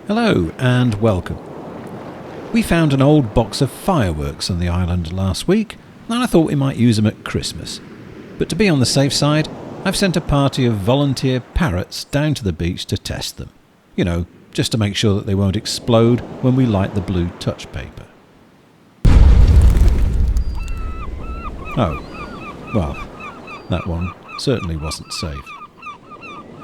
Hello and welcome. We found an old box of fireworks on the island last week, and I thought we might use them at Christmas. But to be on the safe side, I've sent a party of volunteer parrots down to the beach to test them. You know, just to make sure that they won't explode when we light the blue touch paper. Oh, well, that one certainly wasn't safe.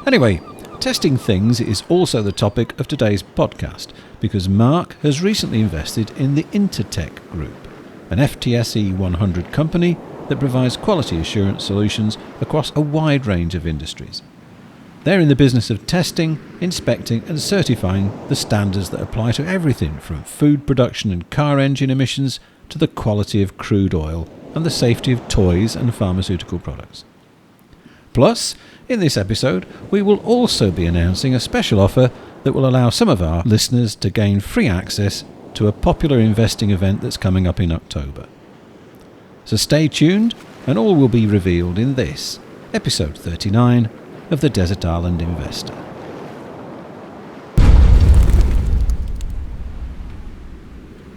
Anyway, testing things is also the topic of today's podcast because Mark has recently invested in the Intertek Group, an FTSE 100 company that provides quality assurance solutions across a wide range of industries. They're in the business of testing, inspecting and certifying the standards that apply to everything from food production and car engine emissions to the quality of crude oil and the safety of toys and pharmaceutical products. Plus, in this episode, we will also be announcing a special offer that will allow some of our listeners to gain free access to a popular investing event that's coming up in October. So stay tuned, and all will be revealed in this, episode 39 of the Desert Island Investor.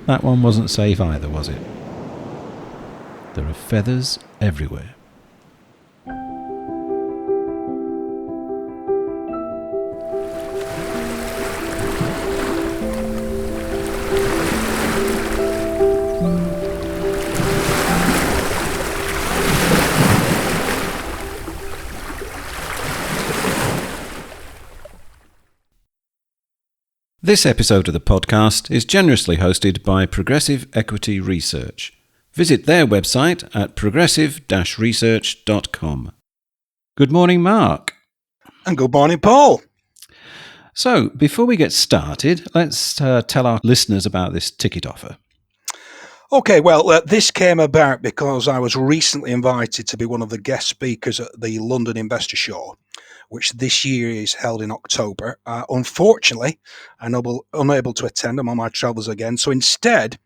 That one wasn't safe either, was it? There are feathers everywhere. This episode of the podcast is generously hosted by Progressive Equity Research. Visit their website at progressive-research.com. Good morning, Mark. And good morning, Paul. So, before we get started, let's tell our listeners about this ticket offer. Okay, well, this came about because I was recently invited to be one of the guest speakers at the London Investor Show, which this year is held in October. Unfortunately, I'm unable to attend. I'm on my travels again. So instead,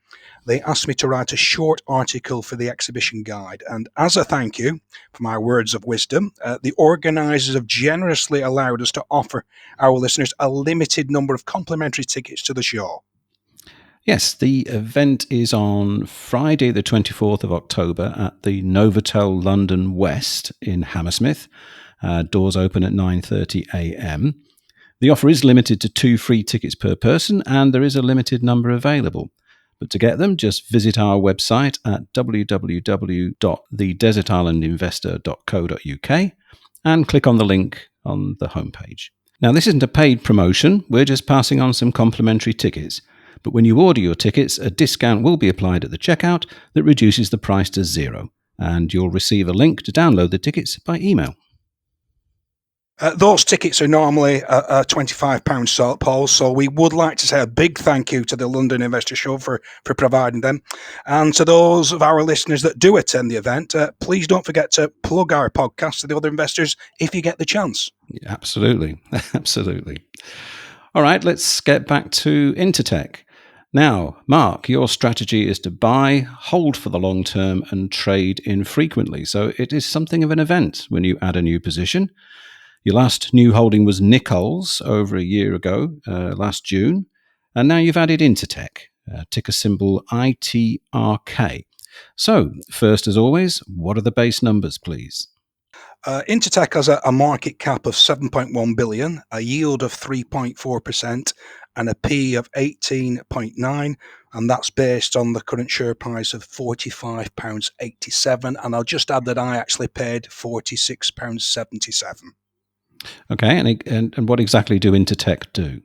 they asked me to write a short article for the exhibition guide. And as a thank you for my words of wisdom, the organisers have generously allowed us to offer our listeners a limited number of complimentary tickets to the show. Yes, the event is on Friday the 24th of October at the Novotel London West in Hammersmith. Doors open at 9:30 a.m. The offer is limited to 2 free tickets per person and there is a limited number available. But to get them, just visit our website at www.thedesertislandinvestor.co.uk and click on the link on the homepage. Now, this isn't a paid promotion. We're just passing on some complimentary tickets. But when you order your tickets, a discount will be applied at the checkout that reduces the price to $0. And you'll receive a link to download the tickets by email. Those tickets are normally £25, Paul, so we would like to say a big thank you to the London Investor Show for providing them. And to those of our listeners that do attend the event, please don't forget to plug our podcast to the other investors if you get the chance. Yeah, absolutely. Absolutely. All right, let's get back to Intertek. Now, Mark, your strategy is to buy, hold for the long term and trade infrequently. So it is something of an event when you add a new position. Your last new holding was Nichols over a year ago, last June, and now you've added Intertek, ticker symbol ITRK. So, first as always, what are the base numbers, please? Intertek has a market cap of 7.1 billion, a yield of 3.4%, and a P of 18.9, and that's based on the current share price of £45.87. And I'll just add that I actually paid £46.77. Okay, and what exactly do Intertek do?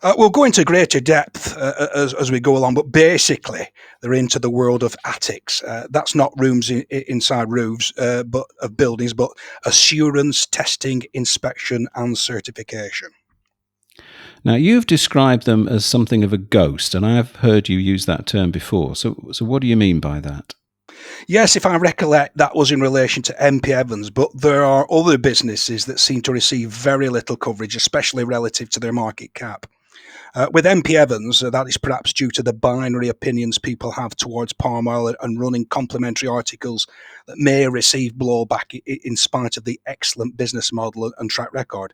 We'll go into greater depth as we go along, but basically they're into the world of attics. That's not rooms inside roofs but of buildings, but assurance, testing, inspection and certification. Now, you've described them as something of a ghost, and I have heard you use that term before. So what do you mean by that? Yes, if I recollect, that was in relation to MP Evans, but there are other businesses that seem to receive very little coverage, especially relative to their market cap. With MP Evans, that is perhaps due to the binary opinions people have towards palm oil and running complementary articles that may receive blowback in spite of the excellent business model and track record.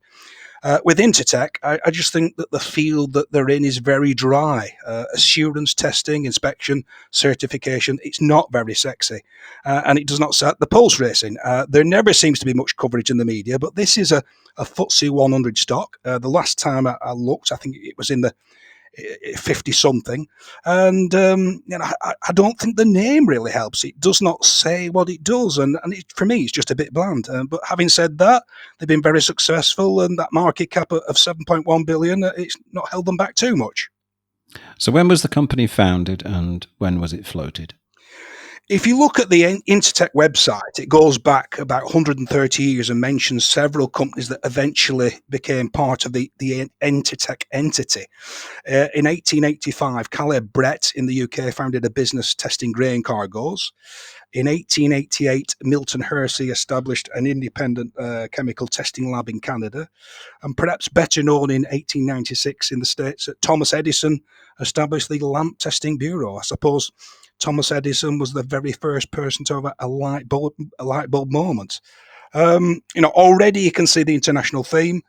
With Intertek, I just think that the field that they're in is very dry. Assurance testing, inspection, certification, it's not very sexy. And it does not set the pulse racing. There never seems to be much coverage in the media, but this is a FTSE 100 stock. The last time I looked, I think it was in the 50 something. And, I don't think the name really helps. It does not say what it does. And for me, it's just a bit bland. But having said that, they've been very successful. And that market cap of 7.1 billion, it's not held them back too much. So when was the company founded and when was it floated? If you look at the Intertek website, it goes back about 130 years and mentions several companies that eventually became part of the Intertek entity. In 1885, Caleb Brett in the UK founded a business testing grain cargoes. In 1888, Milton Hersey established an independent chemical testing lab in Canada. And perhaps better known in 1896 in the States, Thomas Edison established the Lamp Testing Bureau. I suppose Thomas Edison was the very first person to have a light bulb moment. Already you can see the international theme.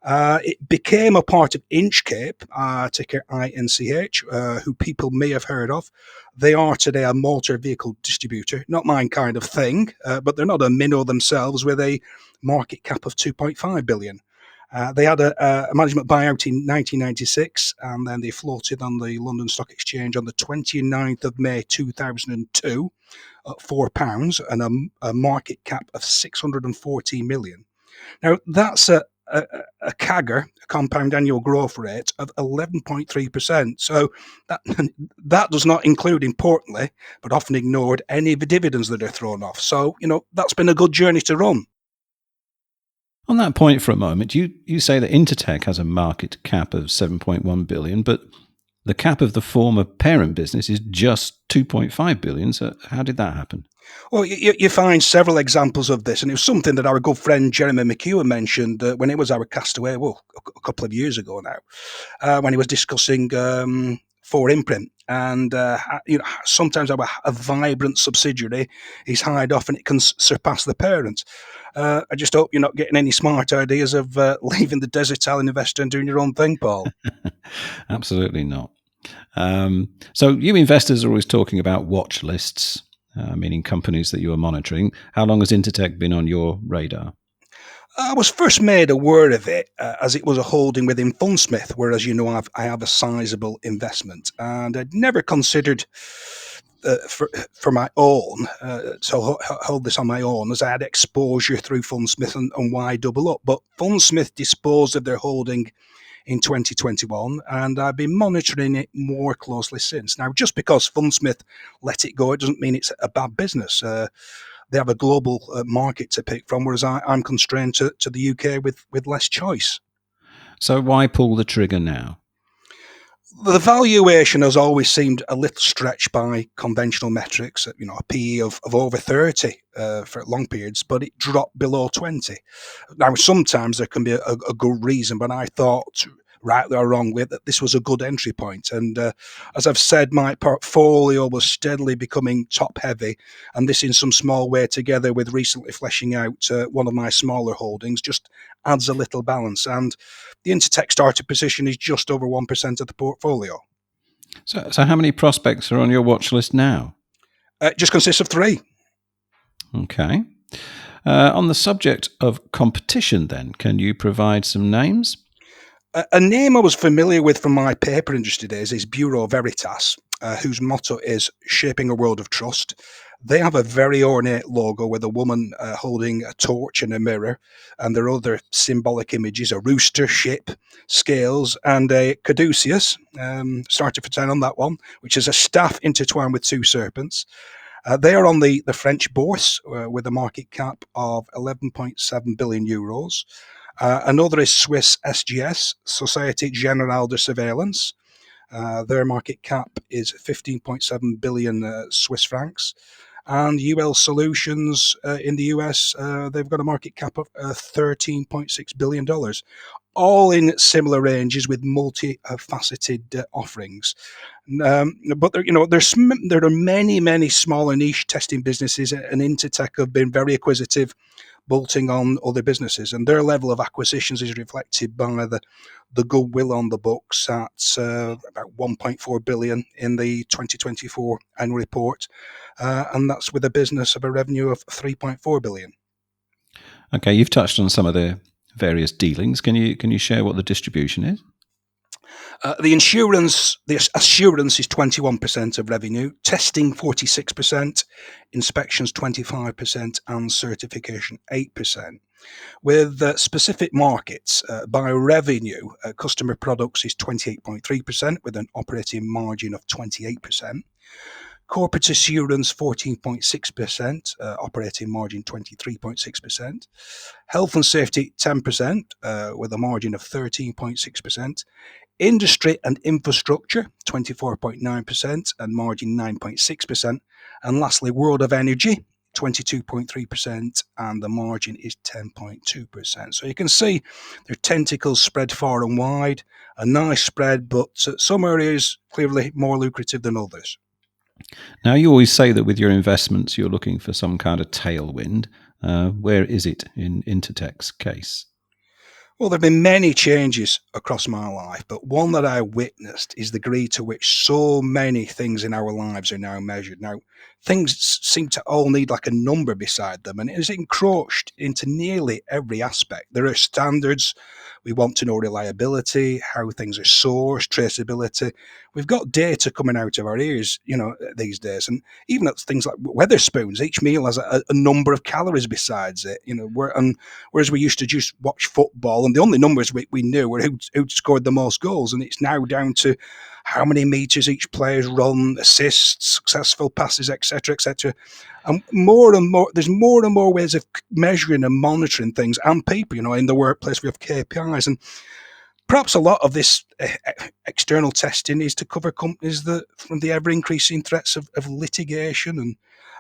It became a part of Inchcape, ticker INCH, who people may have heard of. They are today a motor vehicle distributor, not my kind of thing, but they're not a minnow themselves with a market cap of 2.5 billion. They had a management buyout in 1996, and then they floated on the London Stock Exchange on the 29th of May 2002 at £4 and a market cap of 614 million. Now, that's a CAGR, a compound annual growth rate of 11.3%. So that does not include, importantly, but often ignored, any of the dividends that are thrown off. So, that's been a good journey to run. On that point for a moment, you say that Intertek has a market cap of 7.1 billion, but the cap of the former parent business is just 2.5 billion. So how did that happen? Well, you find several examples of this, and it was something that our good friend Jeremy McEwen mentioned when it was our castaway, a couple of years ago now, when he was discussing for imprint. And sometimes a vibrant subsidiary is hired off and it can surpass the parent. I just hope you're not getting any smart ideas of leaving the desert island investor and doing your own thing, Paul. Absolutely not. So you investors are always talking about watch lists, meaning companies that you are monitoring. How long has Intertek been on your radar? I was first made aware of it as it was a holding within Fundsmith, where, as you know, I have a sizable investment, and I'd never considered for my own, so hold this on my own, as I had exposure through Fundsmith and why double up. But Fundsmith disposed of their holding in 2021, and I've been monitoring it more closely since. Now, just because Fundsmith let it go, it doesn't mean it's a bad business. They have a global market to pick from, whereas I'm constrained to the UK with less choice. So why pull the trigger now? The valuation has always seemed a little stretched by conventional metrics, a PE of over 30 for long periods, but it dropped below 20. Now, sometimes there can be a good reason, but I thought, rightly or wrongly, that this was a good entry point. And as I've said, my portfolio was steadily becoming top heavy, and this in some small way, together with recently fleshing out one of my smaller holdings, just adds a little balance. And the Intertek starter position is just over 1% of the portfolio. So how many prospects are on your watch list now? It just consists of 3. Okay. On the subject of competition then, can you provide some names? A name I was familiar with from my paper industry days is Bureau Veritas, whose motto is shaping a world of trust. They have a very ornate logo with a woman holding a torch and a mirror, and there are other symbolic images, a rooster, ship, scales, and a caduceus, starter for 10 on that one, which is a staff intertwined with 2 serpents. They are on the French bourse with a market cap of 11.7 billion euros. Another is Swiss SGS, Société Générale de Surveillance. Their market cap is 15.7 billion Swiss francs. And UL Solutions in the US, they've got a market cap of $13.6 billion, all in similar ranges with multifaceted offerings. But there are many, many smaller niche testing businesses, and Intertek have been very acquisitive, bolting on other businesses, and their level of acquisitions is reflected by the goodwill on the books at about 1.4 billion in the 2024 annual report, and that's with a business of a revenue of 3.4 billion. Okay, you've touched on some of the various dealings. Can you share what the distribution is? The assurance is 21% of revenue, testing 46%, inspections 25%, and certification 8%. With specific markets, by revenue, customer products is 28.3% with an operating margin of 28%. Corporate assurance 14.6%, operating margin 23.6%. Health and safety 10%, with a margin of 13.6%. Industry and infrastructure, 24.9% and margin 9.6%. And lastly, world of energy, 22.3% and the margin is 10.2%. So you can see their tentacles spread far and wide, a nice spread, but some areas clearly more lucrative than others. Now, you always say that with your investments, you're looking for some kind of tailwind. Where is it in Intertek's case? Well, there have been many changes across my life, but one that I witnessed is the degree to which so many things in our lives are now measured. Now, things seem to all need like a number beside them, and it is encroached into nearly every aspect. There are standards. We want to know reliability, how things are sourced, traceability. We've got data coming out of our ears, these days, and even at things like Weatherspoons, each meal has a number of calories besides it. Whereas we used to just watch football, and the only numbers we knew were who scored the most goals, and it's now down to how many meters each player's run, assists, successful passes, etc., etc. And more, there's more and more ways of measuring and monitoring things, and people, in the workplace we have KPIs, and perhaps a lot of this external testing is to cover companies from the ever-increasing threats of litigation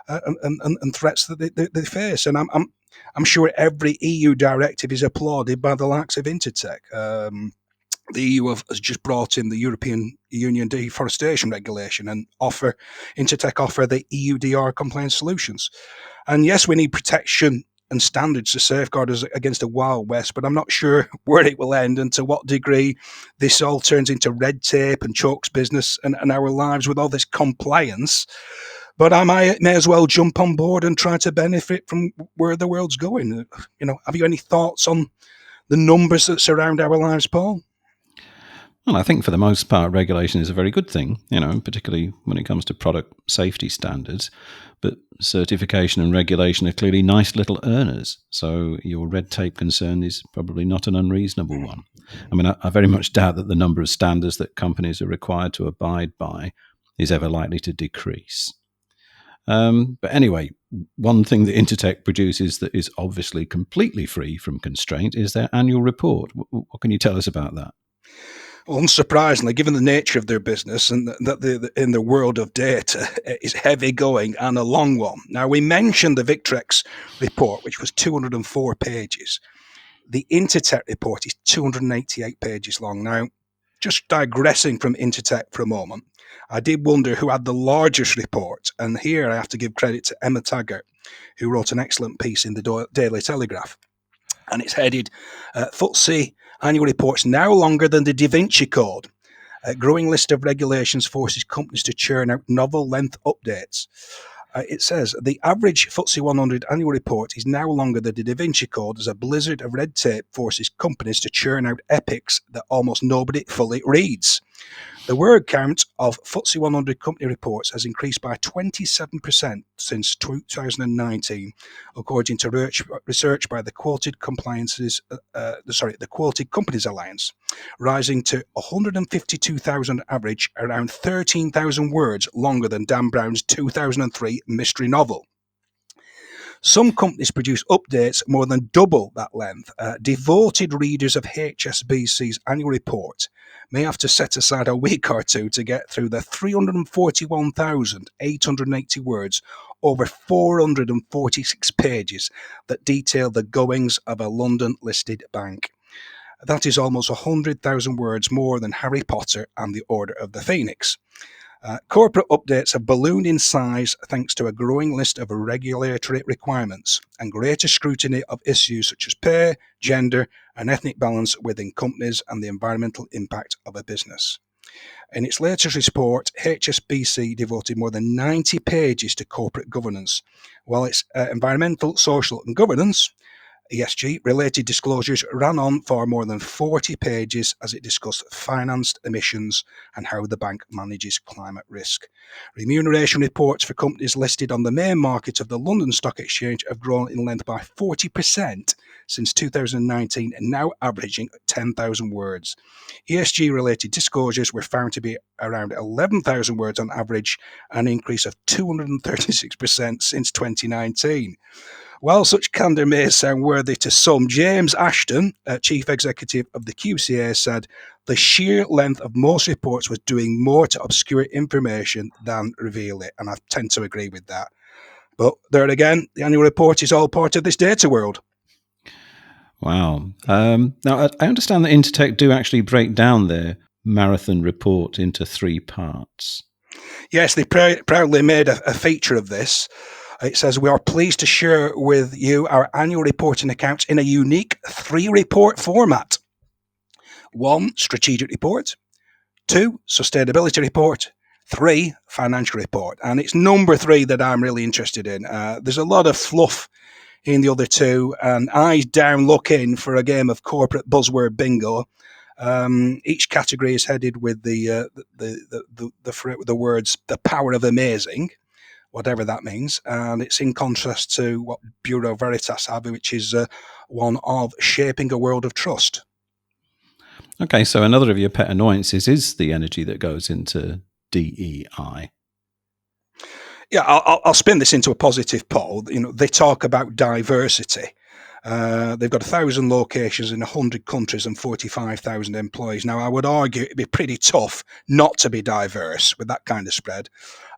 and threats that they face. And I'm sure every EU directive is applauded by the likes of Intertek. The EU has just brought in the European Union deforestation regulation and Intertek offer the EUDR compliance solutions. And yes, we need protection and standards to safeguard us against a Wild West, but I'm not sure where it will end and to what degree this all turns into red tape and chokes business and our lives with all this compliance. But I may as well jump on board and try to benefit from where the world's going. Have you any thoughts on the numbers that surround our lives, Paul? Well, I think for the most part, regulation is a very good thing, particularly when it comes to product safety standards. But certification and regulation are clearly nice little earners. So your red tape concern is probably not an unreasonable one. I mean, I very much doubt that the number of standards that companies are required to abide by is ever likely to decrease. But anyway, one thing that Intertek produces that is obviously completely free from constraint is their annual report. What can you tell us about that? Unsurprisingly, given the nature of their business and that in the world of data, is heavy going and a long one. Now, we mentioned the Victrex report, which was 204 pages. The Intertek report is 288 pages long. Now, just digressing from Intertek for a moment, I did wonder who had the largest report, and here I have to give credit to Emma Taggart, who wrote an excellent piece in the Daily Telegraph. And it's headed, FTSE Annual Reports Now Longer Than the Da Vinci Code. A growing list of regulations forces companies to churn out novel length updates. It says, the average FTSE 100 annual report is now longer than the Da Vinci Code as a blizzard of red tape forces companies to churn out epics that almost nobody fully reads. The word count of FTSE 100 company reports has increased by 27% since 2019, according to research by the Quoted Companies Alliance, rising to 152,000 average, around 13,000 words longer than Dan Brown's 2003 mystery novel. Some companies produce updates more than double that length. Devoted readers of HSBC's annual report may have to set aside a week or two to get through the 341,880 words over 446 pages that detail the goings of a London-listed bank. That is almost 100,000 words more than Harry Potter and the Order of the Phoenix. Corporate updates have ballooned in size thanks to a growing list of regulatory requirements and greater scrutiny of issues such as pay, gender, and ethnic balance within companies and the environmental impact of a business. In its latest report, HSBC devoted more than 90 pages to corporate governance, while its environmental, social, and governance ESG related disclosures ran on for more than 40 pages as it discussed financed emissions and how the bank manages climate risk. Remuneration reports for companies listed on the main market of the London Stock Exchange have grown in length by 40% since 2019 and now averaging 10,000 words. ESG related disclosures were found to be around 11,000 words on average, an increase of 236% since 2019. While such candour may sound worthy to some, James Ashton, Chief Executive of the QCA, said the sheer length of most reports was doing more to obscure information than reveal it, and I tend to agree with that. But there again, the annual report is all part of this data world. Wow. Now, I understand that Intertek do actually break down their marathon report into 3 parts. Yes, they proudly made a feature of this. It says, we are pleased to share with you our annual reporting accounts in a unique 3-report format. 1, strategic report. 2, sustainability report. 3, financial report. And it's number 3 that I'm really interested in. There's a lot of fluff in the other 2, and eyes down looking for a game of corporate buzzword bingo. Each category is headed with the words "the power of amazing," whatever that means, and it's in contrast to what Bureau Veritas have, which is one of shaping a world of trust. Okay, so another of your pet annoyances is the energy that goes into DEI. Yeah, I'll spin this into a positive pole. They talk about diversity. They've got 1,000 locations in 100 countries and 45,000 employees. Now, I would argue it'd be pretty tough not to be diverse with that kind of spread.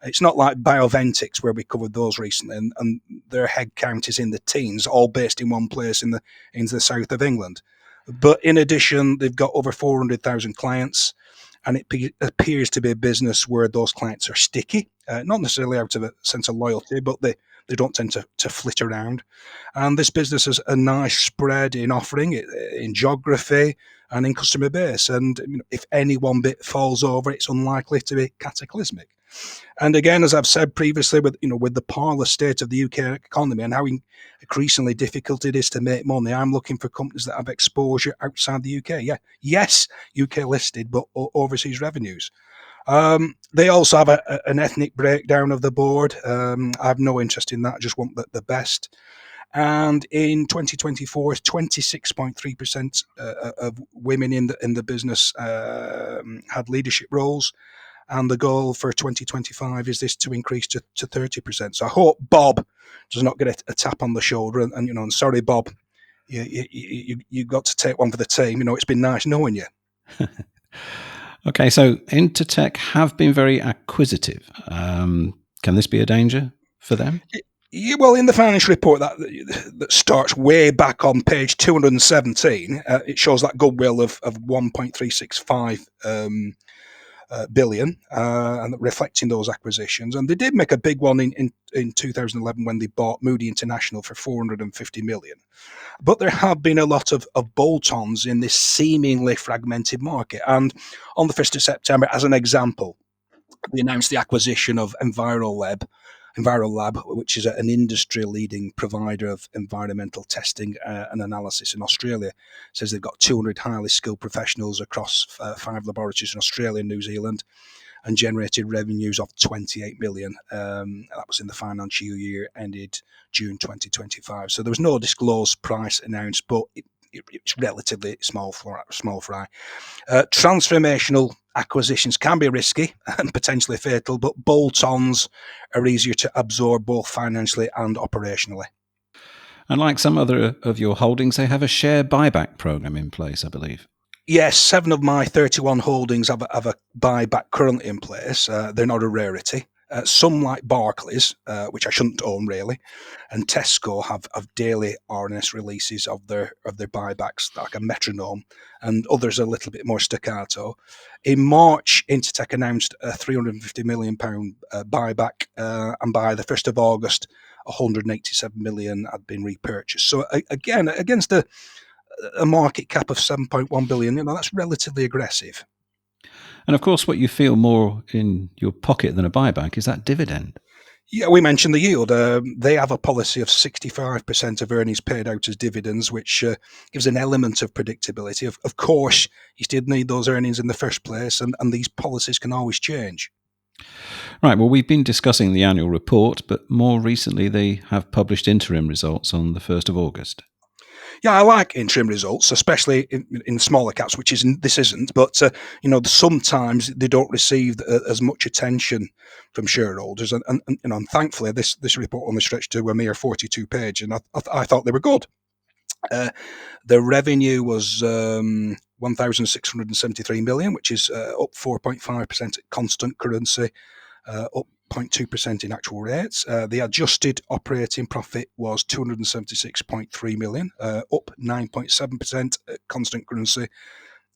It's not like Bioventics, where we covered those recently, and their head count is in the teens, all based in one place in the south of England. But in addition, they've got over 400,000 clients, and it appears to be a business where those clients are sticky, not necessarily out of a sense of loyalty, but they don't tend to flit around. And this business has a nice spread in offering, in geography, and in customer base. And if any one bit falls over, it's unlikely to be cataclysmic. And again, as I've said previously, with the parlous state of the UK economy and how increasingly difficult it is to make money, I'm looking for companies that have exposure outside the UK. Yeah, yes, UK listed, but overseas revenues. They also have an ethnic breakdown of the board. I have no interest in that. I just want the best. And in 2024, 26.3% of women in the business had leadership roles. And the goal for 2025 is this to increase to 30%. So I hope Bob does not get a tap on the shoulder. And sorry, Bob, you got to take one for the team. It's been nice knowing you. Okay, so Intertek have been very acquisitive. Can this be a danger for them? Yeah, well, in the financial report that starts way back on page 217, it shows that goodwill of 1.365 billion, and reflecting those acquisitions. And they did make a big one in 2011 when they bought Moody International for 450 million. But there have been a lot of bolt-ons in this seemingly fragmented market. And on the 1st of September, as an example, they announced the acquisition of EnviroLab, which is an industry-leading provider of environmental testing and analysis in Australia. It says they've got 200 highly skilled professionals across 5 laboratories in Australia and New Zealand, and generated revenues of 28 million. That was in the financial year ended June 2025. So there was no disclosed price announced, but it's relatively small fry. Transformational acquisitions can be risky and potentially fatal, but bolt-ons are easier to absorb both financially and operationally. And like some other of your holdings, they have a share buyback program in place, I believe. Yes, 7 of my 31 holdings have a buyback currently in place. They're not a rarity. Some like Barclays, which I shouldn't own really, and Tesco have daily RNS releases of their buybacks like a metronome, and others are a little bit more staccato. In March, Intertek announced a £350 million buyback, and by the 1st of August, 187 million had been repurchased. So again, against a market cap of 7.1 billion, that's relatively aggressive. And of course, what you feel more in your pocket than a buyback is that dividend. Yeah, we mentioned the yield. They have a policy of 65% of earnings paid out as dividends, which gives an element of predictability. Of course, you still need those earnings in the first place, and these policies can always change. Right, well, we've been discussing the annual report, but more recently they have published interim results on the 1st of August. Yeah, I like interim results, especially in smaller caps, which this isn't. But sometimes they don't receive as much attention from shareholders, and thankfully this report only stretched to a mere 42 pages, and I thought they were good. The revenue was 1,673 million, which is up 4.5% at constant currency, up 0.2% in actual rates. The adjusted operating profit was 276.3 million, up 9.7% at constant currency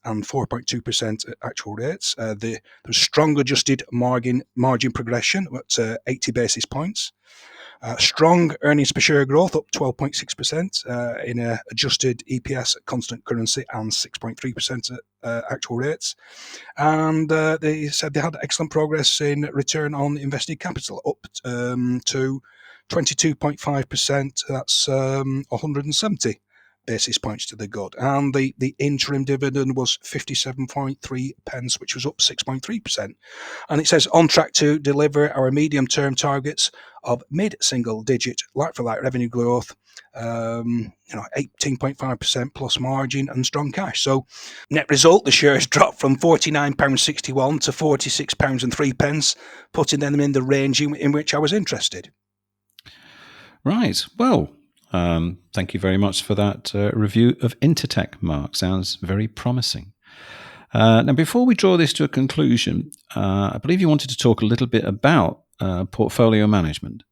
and 4.2% at actual rates. There was strong adjusted margin progression at 80 basis points. Strong earnings per share growth, up 12.6% in adjusted EPS at constant currency and 6.3% at actual rates. And they said they had excellent progress in return on invested capital, up to 22.5%. That's 170 basis points to the good. And the interim dividend was 57.3 pence, which was up 6.3%. And it says on track to deliver our medium-term targets of mid-single-digit like-for-like revenue growth, 18.5% plus margin and strong cash. So net result, the shares dropped from £49.61 to £46.03, putting them in the range in which I was interested. Right. Well, thank you very much for that review of Intertek, Mark. Sounds very promising. Now, before we draw this to a conclusion, I believe you wanted to talk a little bit about portfolio management.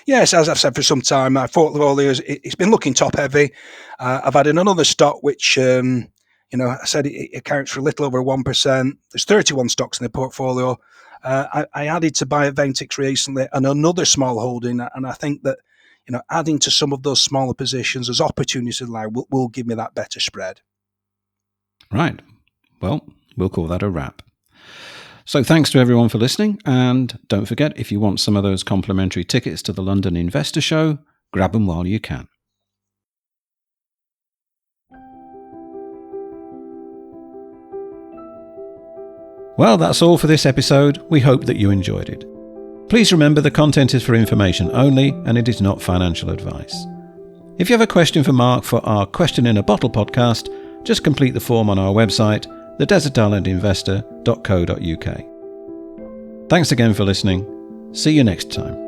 Yes, as I've said for some time, my portfolio it's been looking top heavy. I've added another stock which, I said it accounts for a little over 1%. There's 31 stocks in the portfolio. I added to Bioventyx recently and another small holding, and I think that adding to some of those smaller positions as opportunities allow will give me that better spread. Right. Well, we'll call that a wrap. So thanks to everyone for listening, and don't forget, if you want some of those complimentary tickets to the London Investor Show, grab them while you can. Well, that's all for this episode. We hope that you enjoyed it. Please remember the content is for information only, and it is not financial advice. If you have a question for Mark for our Question in a Bottle podcast, just complete the form on our website, thedesertislandinvestor.co.uk. Thanks again for listening. See you next time.